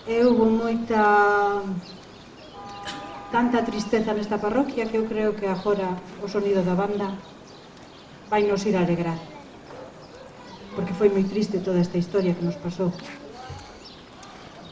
E houve tanta tristeza nesta parroquia que eu creo que agora o sonido da banda vai nos ir a alegrar, porque foi moi triste toda esta historia que nos pasou.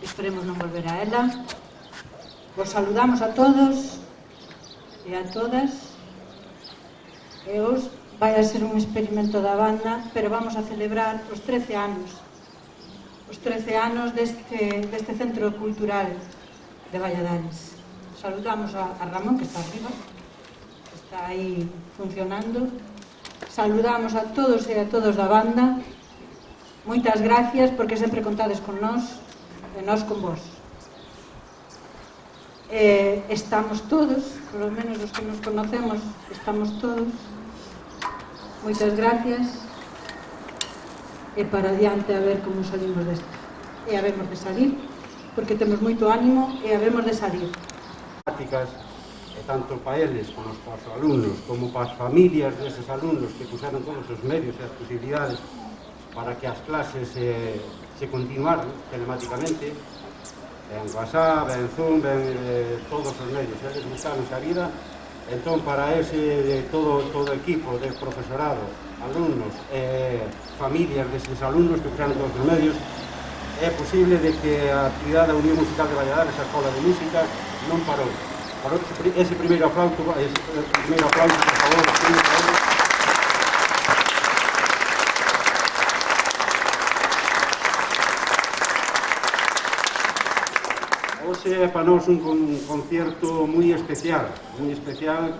Esperemos non volver a ela. Vos saludamos a todos e a todas. E hoxe vai a ser un experimento da banda, pero vamos a celebrar os 13 anos. Os 13 anos deste Centro Cultural de Valladares. Saludamos a Ramón, que está arriba, que está aí funcionando. Saludamos a todos e a todos da banda. Moitas gracias, porque sempre contades con nós e nós con vos. Estamos todos, polo menos os que nos conocemos, estamos todos. Moitas gracias. E para adiante a ver como salimos desta. E habemos de salir, porque temos moito ánimo e habemos de salir. Tanto para eles, como para os alumnos, como para as familias deses alumnos que puseron todos os medios e as posibilidades para que as clases se continuaran telemáticamente, en WhatsApp, en Zoom, en todos os medios, eles buscaron a vida. Entón, para todo o equipo de profesorado, alumnos e familias deses alumnos que usaron todos os medios, é posible de que a actividade da Unión Musical de Valladares, a Escola de Música, non parou. Por ese primeiro aplauso, por favor, hoxe é para nós un concierto moi especial,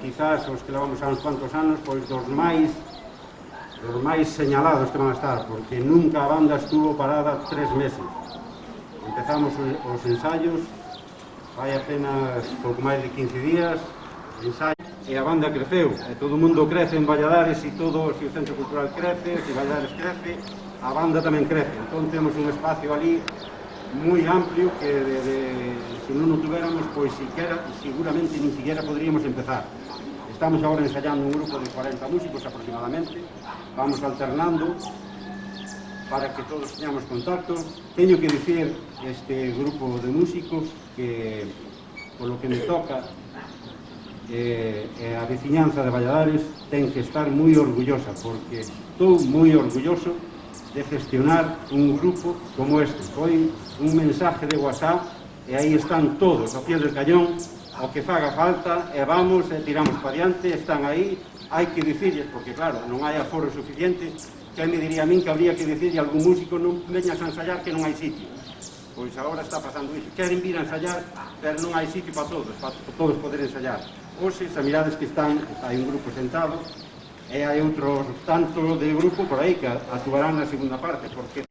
quizás os que levamos a uns cuantos anos, pois dos máis señalados que van a estar, porque nunca a banda estuvo parada 3 meses. Empezamos os ensaios, vai apenas pouco máis de 15 días, ensaios, e a banda creceu, e todo o mundo crece en Valladares, e todo o Centro Cultural crece, e Valladares crece, a banda tamén crece. Entón temos un espacio ali moi amplio que se non o tuviéramos, pois seguramente ni siquiera poderíamos empezar. Estamos agora ensayando un grupo de 40 músicos aproximadamente, vamos alternando para que todos teñamos contacto. Teño que dicir este grupo de músicos que, polo que me toca, a veciñanza de Valladares ten que estar moi orgullosa, porque estou moi orgulloso de gestionar un grupo como este. Foi un mensaje de WhatsApp e aí están todos, ao pie del cañón, o que faga falta, e vamos, e tiramos para diante, están aí, hai que dicirles, porque claro, non hai aforo suficiente. Que me diría a min que habría que dicirle a algún músico: non veñas a ensayar que non hai sitio. Pois agora está pasando iso, queren vir a ensayar, pero non hai sitio para todos poder ensayar. Hoxe, se mirades que hai un grupo sentado, e hai outros tanto de grupo por aí que actuarán na segunda parte, porque...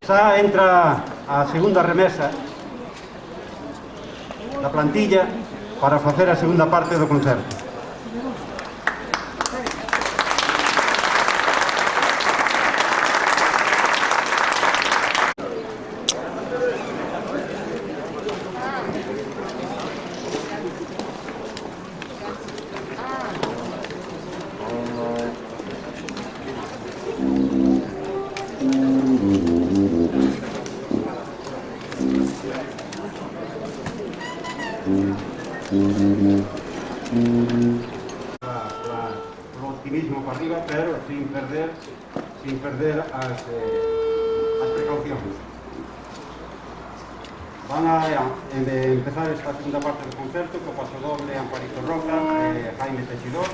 Xa entra a segunda remesa da plantilla para facer a segunda parte do concerto. Con optimismo para arriba, pero sin perder as precaucións. Van a empezar esta segunda parte do concerto co pasodoble Amparito Roca e Jaime Teixidor.